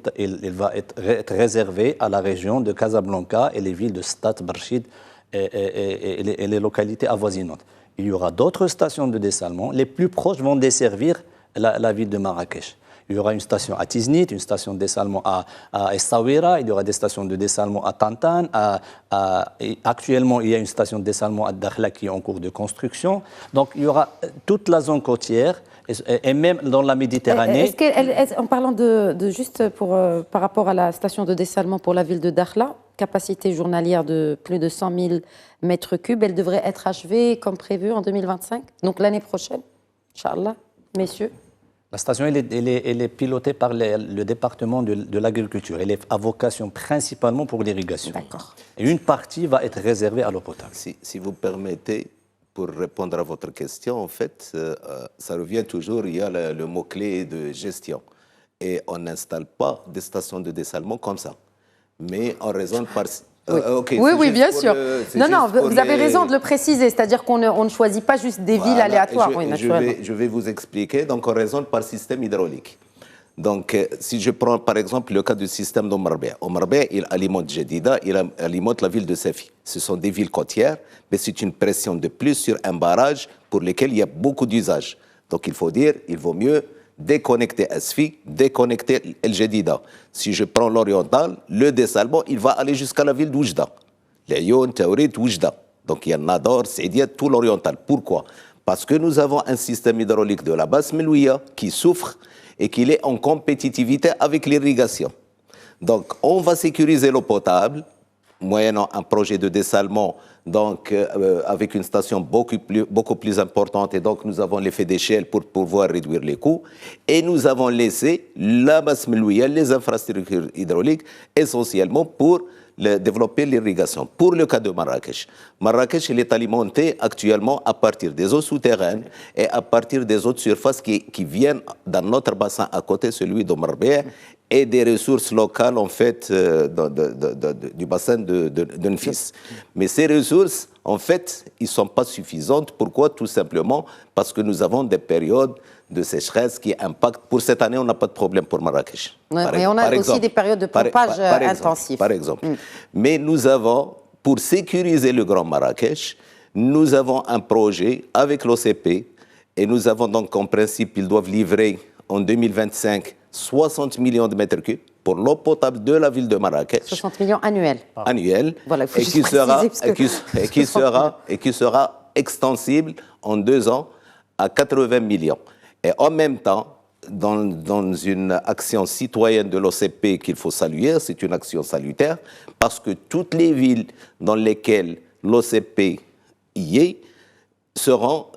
va être réservée à la région de Casablanca et les villes de Stade, Barchid et les localités avoisinantes. Il y aura d'autres stations de dessalement. Les plus proches vont desservir la ville de Marrakech. Il y aura une station à Tiznit, une station de dessalement à Essaouira, il y aura des stations de dessalement à Tantan. Actuellement, il y a une station de dessalement à Dakhla qui est en cours de construction. Donc, il y aura toute la zone côtière et même dans la Méditerranée. En parlant juste par rapport à la station de dessalement pour la ville de Dakhla, capacité journalière de plus de 100 000 mètres cubes, elle devrait être achevée comme prévu en 2025, donc l'année prochaine, Inch'Allah, messieurs. La station, elle est pilotée par le département de l'agriculture. Elle est à vocation principalement pour l'irrigation. D'accord. Et une partie va être réservée à l'eau potable. Si vous permettez, pour répondre à votre question, en fait, ça revient toujours, il y a le mot-clé de gestion. Et on n'installe pas des stations de dessalement comme ça. Mais on raisonne par... Oui, bien sûr. Non, vous avez raison de le préciser, c'est-à-dire qu'on ne choisit pas juste des villes aléatoires. Je vais vous expliquer. Donc, on raisonne par système hydraulique. Donc, si je prends par exemple le cas du système d'Omarbea. Omarbea, il alimente Jedida, il alimente la ville de Safi. Ce sont des villes côtières, mais c'est une pression de plus sur un barrage pour lequel il y a beaucoup d'usages. Donc, il faut dire, il vaut mieux déconnecter Asfi, déconnecter El Jedida. Si je prends l'oriental, le dessalement, il va aller jusqu'à la ville d'Oujda. Lyon, Taourit, Oujda. Donc il y a Nador, Saidia, tout l'oriental. Pourquoi? Parce que nous avons un système hydraulique de la basse Melouia qui souffre et qui est en compétitivité avec l'irrigation. Donc on va sécuriser l'eau potable, moyennant un projet de dessalement, donc avec une station beaucoup plus importante, et donc nous avons l'effet d'échelle pour pouvoir réduire les coûts, et nous avons laissé la basse Melouia, les infrastructures hydrauliques, essentiellement pour développer l'irrigation. Pour le cas de Marrakech, Marrakech il est alimenté actuellement à partir des eaux souterraines et à partir des eaux de surface qui viennent dans notre bassin à côté, celui d'Omarbea, et des ressources locales en fait du bassin de Nfis. Mais ces ressources, en fait, ils ne sont pas suffisantes. Pourquoi? Tout simplement parce que nous avons des périodes de sécheresse qui impactent. Pour cette année, on n'a pas de problème pour Marrakech. Mais on a aussi des périodes de pompage intensif. Par exemple. Mais nous avons, pour sécuriser le Grand Marrakech, nous avons un projet avec l'OCP, et nous avons donc en principe, ils doivent livrer en 2025 60 millions de mètres cubes pour l'eau potable de la ville de Marrakech. 60 millions annuels. Annuels. Voilà, il faut et qui sera extensible en 2 ans à 80 millions. Et en même temps, dans une action citoyenne de l'OCP qu'il faut saluer, c'est une action salutaire, parce que toutes les villes dans lesquelles l'OCP y est seront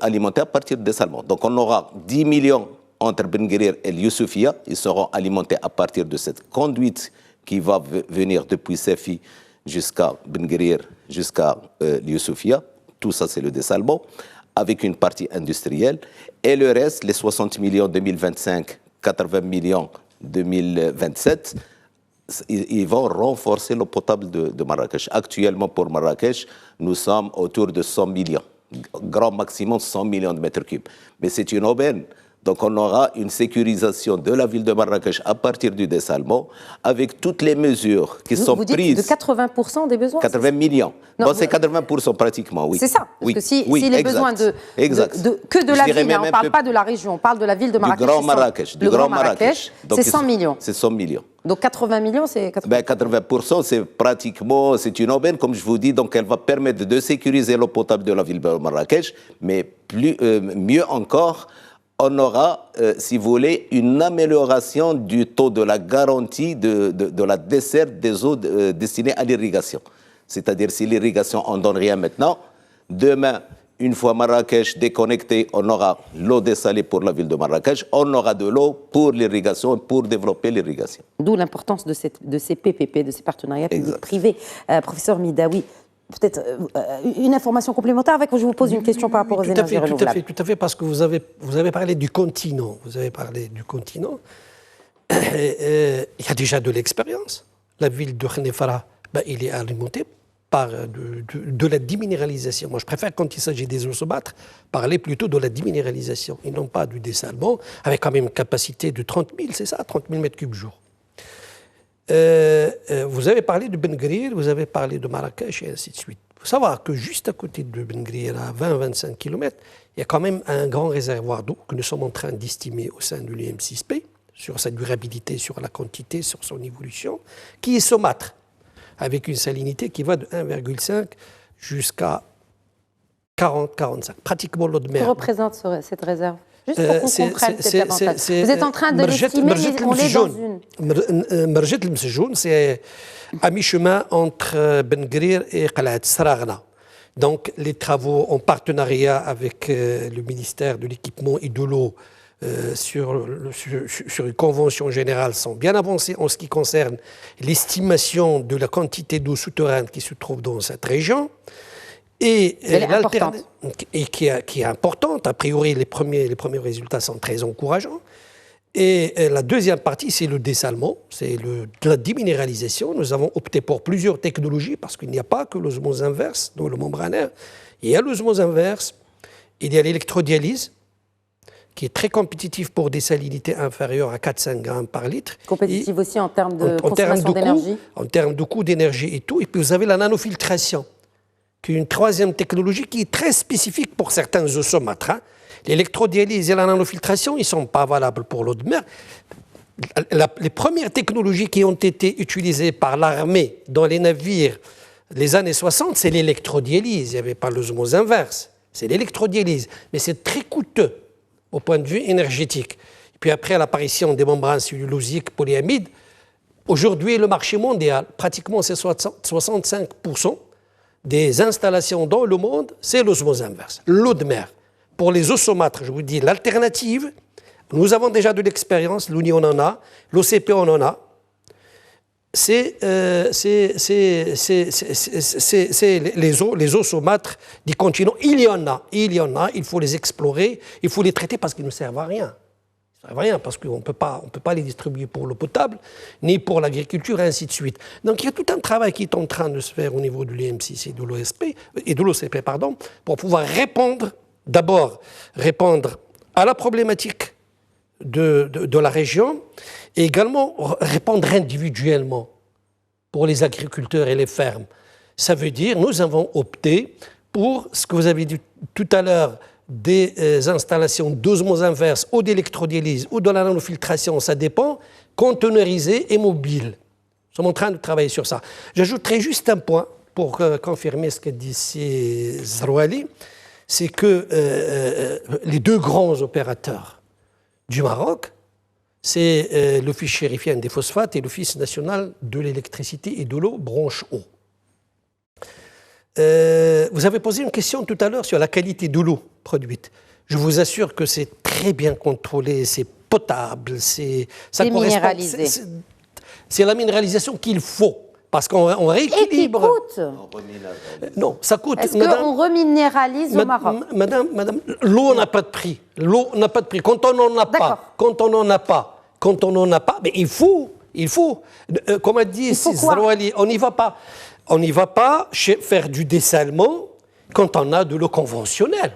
alimentées à partir de dessalement. Donc on aura 10 millions entre Ben Guerir et Youssoufia, ils seront alimentés à partir de cette conduite qui va venir depuis Safi jusqu'à Ben Guerir, jusqu'à Youssoufia. Tout ça, c'est le dessalement, avec une partie industrielle. Et le reste, les 60 millions 2025, 80 millions 2027, ils vont renforcer l'eau potable de Marrakech. Actuellement, pour Marrakech, nous sommes autour de 100 millions. Grand maximum 100 millions de mètres cubes. Mais c'est une aubaine. Donc on aura une sécurisation de la ville de Marrakech à partir du dessalement, avec toutes les mesures qui sont prises. De 80% des besoins? 80 millions. Non, c'est 80% pratiquement, oui. C'est ça. Parce que si les besoins que de la ville, on ne parle pas de la région, on parle de la ville de Marrakech. Du Grand Marrakech. C'est 100 millions. C'est 100 millions. Donc 80 millions, c'est 80%, c'est pratiquement, c'est une aubaine, comme je vous dis, donc elle va permettre de sécuriser l'eau potable de la ville de Marrakech, mais mieux encore, on aura, si vous voulez, une amélioration du taux de la garantie de la desserte des eaux destinées à l'irrigation. C'est-à-dire, si l'irrigation, on ne donne rien maintenant, demain, une fois Marrakech déconnecté, on aura l'eau dessalée pour la ville de Marrakech, on aura de l'eau pour l'irrigation, pour développer l'irrigation. D'où l'importance de ces PPP, de ces partenariats publics-privés. Professeur Midaoui, peut-être une information complémentaire avec vous, je vous pose une question par rapport aux énergies renouvelables. Tout à fait, parce que vous avez parlé du continent. Vous avez parlé du continent. Il y a déjà de l'expérience. La ville de Khenefara, il est alimenté par de la déminéralisation. Moi, je préfère, quand il s'agit des eaux saumâtres, parler plutôt de la déminéralisation et non pas du dessalement, avec quand même une capacité de 30 000, c'est ça, 30 000 mètres cubes jour. Vous avez parlé de Ben Guerir, vous avez parlé de Marrakech et ainsi de suite. Il faut savoir que juste à côté de Ben Guerir, à 20-25 km, il y a quand même un grand réservoir d'eau que nous sommes en train d'estimer au sein de l'UM6P, sur sa durabilité, sur la quantité, sur son évolution, qui est saumâtre, avec une salinité qui va de 1,5 jusqu'à 40-45, pratiquement l'eau de mer. Que représente cette réserve? Juste pour qu'on comprenne cet avantage. Vous êtes en train de l'estimer, mais on est dans une... Marjet el-Msejoun, c'est à mi-chemin entre Ben Guerir et Qalat Saragna. Donc les travaux en partenariat avec le ministère de l'Équipement et de l'Eau sur une convention générale sont bien avancées en ce qui concerne l'estimation de la quantité d'eau souterraine qui se trouve dans cette région. Et qui est importante. A priori, les premiers résultats sont très encourageants. Et la deuxième partie, c'est le dessalement, c'est la déminéralisation. Nous avons opté pour plusieurs technologies parce qu'il n'y a pas que l'osmose inverse dans le membranaire. Il y a l'osmose inverse, il y a l'électrodialyse, qui est très compétitive pour des salinités inférieures à 4-5 grammes par litre. Compétitive aussi en termes de consommation d'énergie. En termes de coût d'énergie et tout. Et puis vous avez la nanofiltration, qui est une troisième technologie qui est très spécifique pour certains osomâtres. L'électrodialyse et la nanofiltration, ils ne sont pas valables pour l'eau de mer. Les premières technologies qui ont été utilisées par l'armée dans les navires les années 60, c'est l'électrodialyse. Il n'y avait pas l'osmose inverse. C'est l'électrodialyse. Mais c'est très coûteux au point de vue énergétique. Et puis après l'apparition des membranes cellulosiques polyamides, aujourd'hui, le marché mondial, pratiquement c'est 65% des installations dans le monde, c'est l'osmose inverse, l'eau de mer. Pour les osomâtres, je vous dis, l'alternative, nous avons déjà de l'expérience, l'UNI on en a, l'OCP on en a, c'est les osomâtres du continent. Il y en a, il faut les explorer, il faut les traiter parce qu'ils ne servent à rien. Ils ne servent à rien parce qu'on ne peut pas les distribuer pour l'eau potable, ni pour l'agriculture, et ainsi de suite. Donc il y a tout un travail qui est en train de se faire au niveau de l'EM6 et de l'OCP, pour pouvoir répondre à la problématique de la région et également répondre individuellement pour les agriculteurs et les fermes. Ça veut dire nous avons opté pour ce que vous avez dit tout à l'heure, des installations d'osmose inverse ou d'électrodialyse ou de la nanofiltration, ça dépend, conteneurisées et mobiles. Nous sommes en train de travailler sur ça. J'ajouterai juste un point pour confirmer ce que dit Zrouali, c'est que les deux grands opérateurs du Maroc, c'est l'Office chérifien des phosphates et l'Office national de l'électricité et de l'eau, branche eau. Vous avez posé une question tout à l'heure sur la qualité de l'eau produite. Je vous assure que c'est très bien contrôlé, c'est potable, c'est minéralisé. C'est la minéralisation qu'il faut. Parce qu'on rééquilibre. Et qui coûte. Non, ça coûte. Est-ce qu'on reminéralise au Maroc? Madame, l'eau n'a pas de prix. L'eau n'a pas de prix. Quand on n'en a pas, mais il faut. Comme a dit Zrouali, on n'y va pas. On n'y va pas faire du dessalement quand on a de l'eau conventionnelle.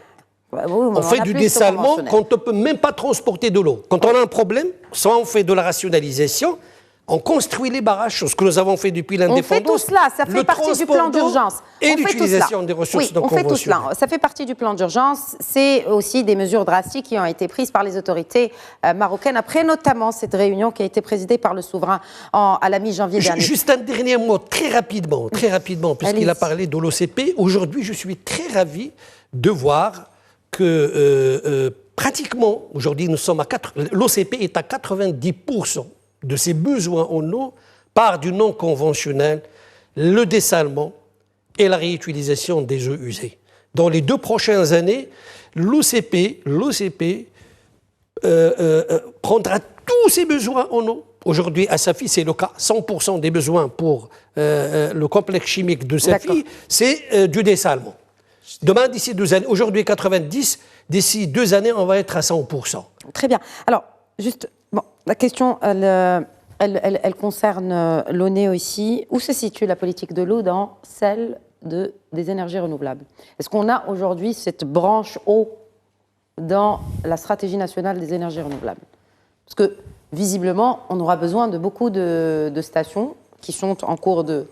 Oui, on fait du dessalement quand on ne peut même pas transporter de l'eau. Quand on a un problème, soit on fait de la rationalisation, on construit les barrages, ce que nous avons fait depuis l'indépendance. On fait tout cela, ça fait partie du plan d'urgence. Et l'utilisation des ressources non conventionnelles. On fait tout cela, ça fait partie du plan d'urgence. C'est aussi des mesures drastiques qui ont été prises par les autorités marocaines, après notamment cette réunion qui a été présidée par le souverain à la mi-janvier dernier. Juste un dernier mot, très rapidement, puisqu'il a parlé de l'OCP. Aujourd'hui, je suis très ravi de voir que pratiquement, aujourd'hui, l'OCP est à 90% de ses besoins en eau par du non conventionnel, le dessalement et la réutilisation des eaux usées. Dans les 2 prochaines années, l'OCP prendra tous ses besoins en eau. Aujourd'hui, à Safi, c'est le cas. 100% des besoins pour le complexe chimique de Safi, c'est du dessalement. Demain, d'ici 2 années, aujourd'hui 90, d'ici 2 années, on va être à 100%. Très bien. Alors, juste... Bon, la question, elle concerne l'ONE aussi. Où se situe la politique de l'eau dans celle des énergies renouvelables? Est-ce qu'on a aujourd'hui cette branche eau dans la stratégie nationale des énergies renouvelables? Parce que, visiblement, on aura besoin de beaucoup de stations qui sont en cours de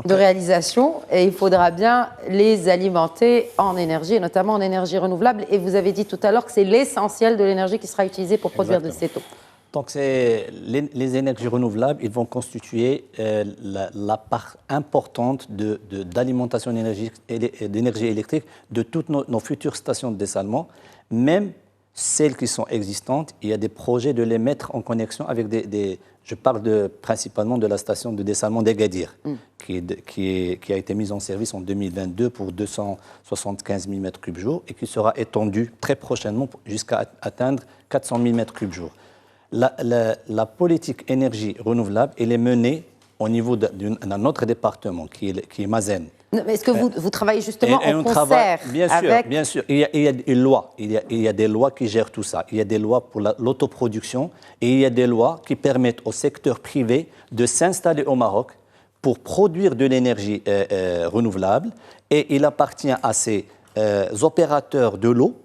réalisation et il faudra bien les alimenter en énergie, et notamment en énergie renouvelable. Et vous avez dit tout à l'heure que c'est l'essentiel de l'énergie qui sera utilisée pour produire de cette eau. Donc, les énergies renouvelables, ils vont constituer la part importante d'alimentation d'énergie électrique de toutes nos futures stations de dessalement, même celles qui sont existantes, il y a des projets de les mettre en connexion avec je parle principalement de la station de dessalement d'Agadir, qui a été mise en service en 2022 pour 275 000 m3 jour et qui sera étendue très prochainement jusqu'à atteindre 400 000 m3 jour. La politique énergie renouvelable, elle est menée au niveau d'un autre département qui est Mazen. Est-ce que vous travaillez justement en concert avec... Bien sûr. Il y a une loi. Il y a des lois qui gèrent tout ça. Il y a des lois pour l'autoproduction et il y a des lois qui permettent au secteur privé de s'installer au Maroc pour produire de l'énergie renouvelable. Et il appartient à ces opérateurs de l'eau,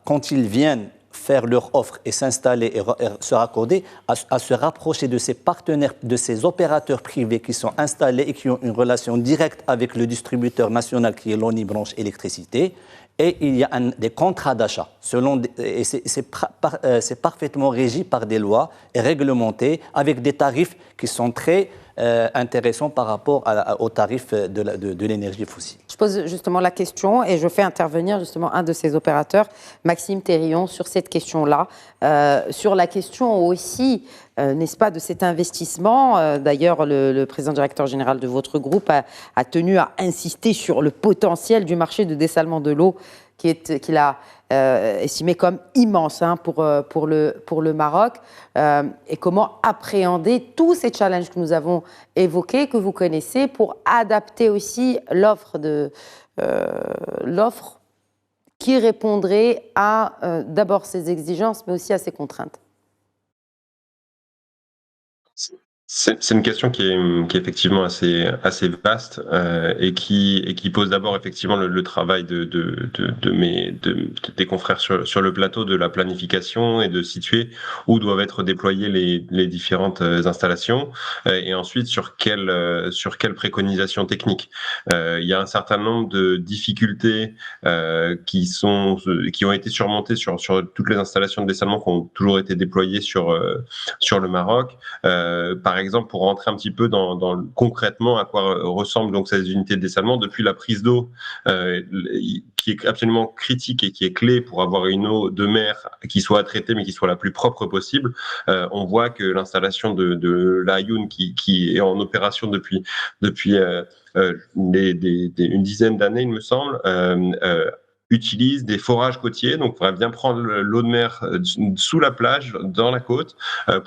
quand ils viennent faire leur offre et s'installer et se raccorder, à se rapprocher de ces partenaires, de ces opérateurs privés qui sont installés et qui ont une relation directe avec le distributeur national qui est l'ONI Branche Électricité. Et il y a des contrats d'achat. Et c'est parfaitement régi par des lois et réglementé avec des tarifs qui sont très intéressants par rapport aux tarifs de l'énergie fossile. Je pose justement la question et je fais intervenir justement un de ces opérateurs, Maxime Thérillon, sur cette question-là. Sur la question aussi, n'est-ce pas, de cet investissement. D'ailleurs, le président directeur général de votre groupe a tenu à insister sur le potentiel du marché de dessalement de l'eau qu'il a estimé comme immense pour le Maroc, et comment appréhender tous ces challenges que nous avons évoqués, que vous connaissez, pour adapter aussi l'offre qui répondrait à d'abord ses exigences, mais aussi à ses contraintes. C'est une question qui est effectivement assez vaste et qui pose d'abord effectivement le travail des confrères sur le plateau de la planification et de situer où doivent être déployées les différentes installations et ensuite sur quelle préconisation technique. Il y a un certain nombre de difficultés qui ont été surmontées sur toutes les installations de dessalement qui ont toujours été déployées sur le Maroc. Par exemple, pour rentrer un petit peu dans concrètement à quoi ressemblent donc ces unités de dessalement, depuis la prise d'eau qui est absolument critique et qui est clé pour avoir une eau de mer qui soit à traiter mais qui soit la plus propre possible. On voit que l'installation de l'Ayoun qui est en opération depuis une dizaine d'années, il me semble, utilise des forages côtiers, donc il faudrait bien prendre l'eau de mer sous la plage, dans la côte,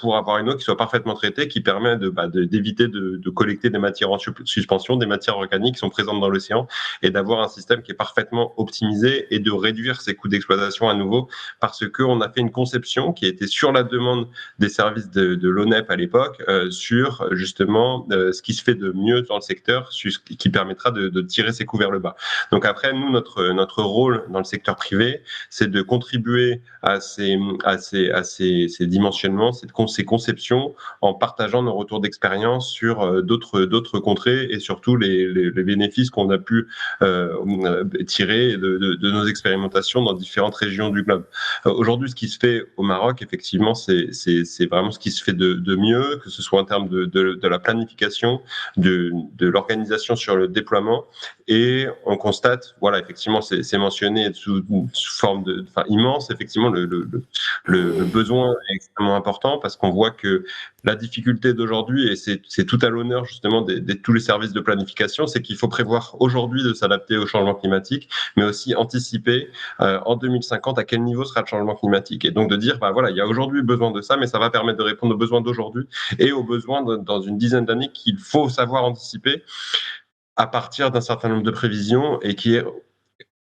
pour avoir une eau qui soit parfaitement traitée, qui permet d'éviter de collecter des matières en suspension, des matières organiques qui sont présentes dans l'océan, et d'avoir un système qui est parfaitement optimisé et de réduire ses coûts d'exploitation à nouveau, parce qu'on a fait une conception qui a été sur la demande des services de l'ONEP à l'époque, sur justement ce qui se fait de mieux dans le secteur, qui permettra de tirer ses coûts vers le bas. Donc après, nous, notre rôle dans le secteur privé, c'est de contribuer à ces dimensionnements, ces conceptions, en partageant nos retours d'expérience sur d'autres contrées et surtout les bénéfices qu'on a pu tirer de nos expérimentations dans différentes régions du globe. Aujourd'hui, ce qui se fait au Maroc, effectivement, c'est vraiment ce qui se fait de mieux, que ce soit en termes de la planification, de l'organisation sur le déploiement, et on constate, voilà, effectivement, c'est mentionné sous forme immense, effectivement, le besoin est extrêmement important parce qu'on voit que la difficulté d'aujourd'hui, et c'est tout à l'honneur justement de tous les services de planification, c'est qu'il faut prévoir aujourd'hui de s'adapter au changement climatique, mais aussi anticiper en 2050 à quel niveau sera le changement climatique. Et donc de dire, voilà, il y a aujourd'hui besoin de ça, mais ça va permettre de répondre aux besoins d'aujourd'hui et aux besoins dans une dizaine d'années qu'il faut savoir anticiper à partir d'un certain nombre de prévisions et qui est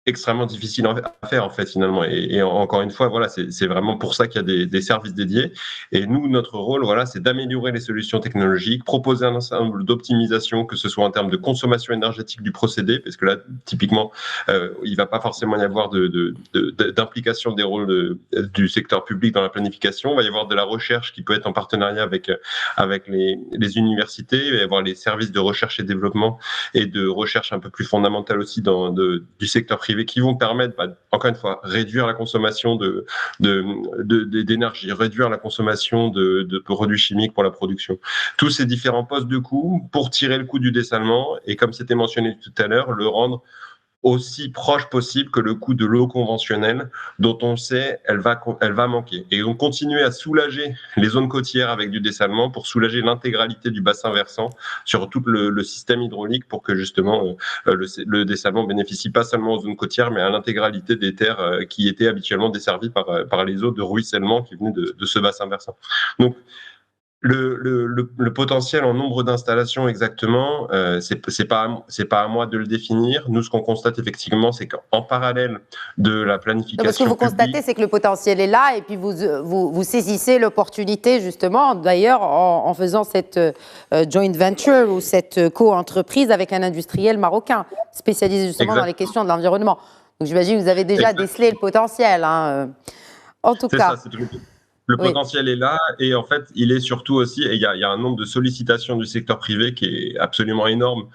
extrêmement difficile à faire en fait finalement, et encore une fois, voilà, c'est vraiment pour ça qu'il y a des services dédiés, et nous, notre rôle, voilà, c'est d'améliorer les solutions technologiques, proposer un ensemble d'optimisation, que ce soit en termes de consommation énergétique du procédé, parce que là typiquement il va pas forcément y avoir d'implication des rôles du secteur public dans la planification. Il va y avoir de la recherche qui peut être en partenariat avec les universités, il va y avoir les services de recherche et développement et de recherche un peu plus fondamentale aussi du secteur privé, qui vont permettre, encore une fois, réduire la consommation d'énergie, réduire la consommation de produits chimiques pour la production. Tous ces différents postes de coûts pour tirer le coût du dessalement et, comme c'était mentionné tout à l'heure, le rendre aussi proche possible que le coût de l'eau conventionnelle, dont on sait elle va manquer. Et donc continuer à soulager les zones côtières avec du dessalement pour soulager l'intégralité du bassin versant sur tout le système hydraulique pour que justement le dessalement bénéficie pas seulement aux zones côtières, mais à l'intégralité des terres qui étaient habituellement desservies par les eaux de ruissellement qui venaient de ce bassin versant. Donc, le potentiel en nombre d'installations exactement, c'est pas à moi de le définir. Nous, ce qu'on constate effectivement, c'est qu'en parallèle de la planification ce que vous constatez, c'est que le potentiel est là, et puis vous saisissez l'opportunité justement, d'ailleurs, en faisant cette joint venture ou cette co-entreprise avec un industriel marocain spécialisé justement dans les questions de l'environnement. Donc j'imagine que vous avez déjà décelé le potentiel. Hein. En tout cas. Ça, le potentiel est là, et en fait, il est surtout aussi, et il y a un nombre de sollicitations du secteur privé qui est absolument énorme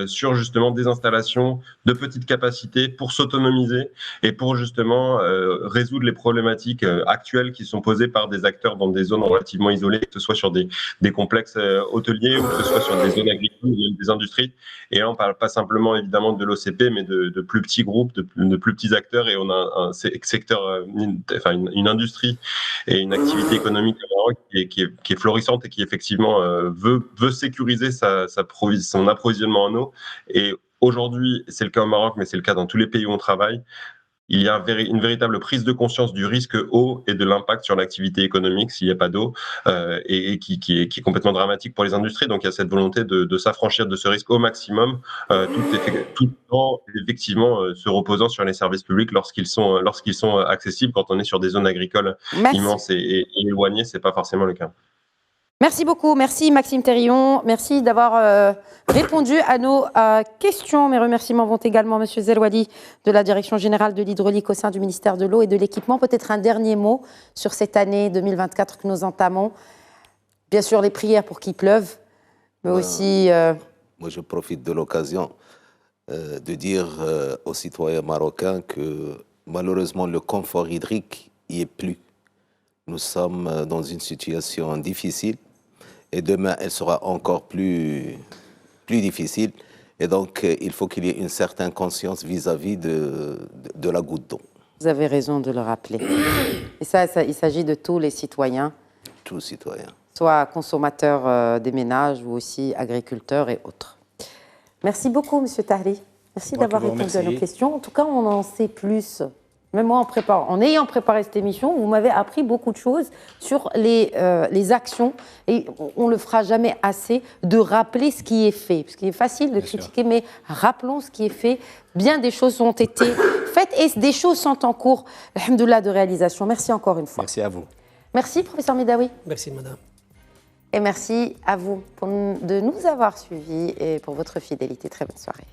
sur justement des installations de petite capacité pour s'autonomiser et pour justement résoudre les problématiques actuelles qui sont posées par des acteurs dans des zones relativement isolées, que ce soit sur des complexes hôteliers ou que ce soit sur des zones agricoles ou même des industries. Et là, on ne parle pas simplement évidemment de l'OCP, mais de plus petits groupes, de plus petits acteurs, et on a un secteur, une industrie et une activité économique au Maroc qui est florissante et qui effectivement veut sécuriser son approvisionnement en eau. Et aujourd'hui, c'est le cas au Maroc, mais c'est le cas dans tous les pays où on travaille, il y a une véritable prise de conscience du risque eau et de l'impact sur l'activité économique s'il n'y a pas d'eau, et qui est complètement dramatique pour les industries. Donc il y a cette volonté de s'affranchir de ce risque au maximum, tout en effectivement se reposant sur les services publics lorsqu'ils sont accessibles. Quand on est sur des zones agricoles immenses et éloignées, c'est pas forcément le cas. Merci beaucoup, merci Maxime Thérillon, merci d'avoir répondu à nos questions. Mes remerciements vont également à M. Zelwadi de la Direction Générale de l'Hydraulique au sein du ministère de l'Eau et de l'Équipement. Peut-être un dernier mot sur cette année 2024 que nous entamons. Bien sûr, les prières pour qu'il pleuve, mais aussi... Moi, je profite de l'occasion de dire aux citoyens marocains que malheureusement, le confort hydrique n'y est plus. Nous sommes dans une situation difficile. Et demain, elle sera encore plus difficile. Et donc, il faut qu'il y ait une certaine conscience vis-à-vis de la goutte d'eau. Vous avez raison de le rappeler. Et ça, il s'agit de tous les citoyens. Tous les citoyens. Soit consommateurs des ménages ou aussi agriculteurs et autres. Merci beaucoup, M. Tahri. Merci d'avoir répondu à nos questions. En tout cas, on en sait plus. Même moi, en ayant préparé cette émission, vous m'avez appris beaucoup de choses sur les actions. Et on ne le fera jamais assez de rappeler ce qui est fait. Parce qu'il est facile de critiquer, mais rappelons ce qui est fait. Bien des choses ont été faites et des choses sont en cours, alhamdoulilah, de réalisation. Merci encore une fois. Merci à vous. Merci, professeur Midaoui. Merci, madame. Et merci à vous de nous avoir suivis et pour votre fidélité. Très bonne soirée.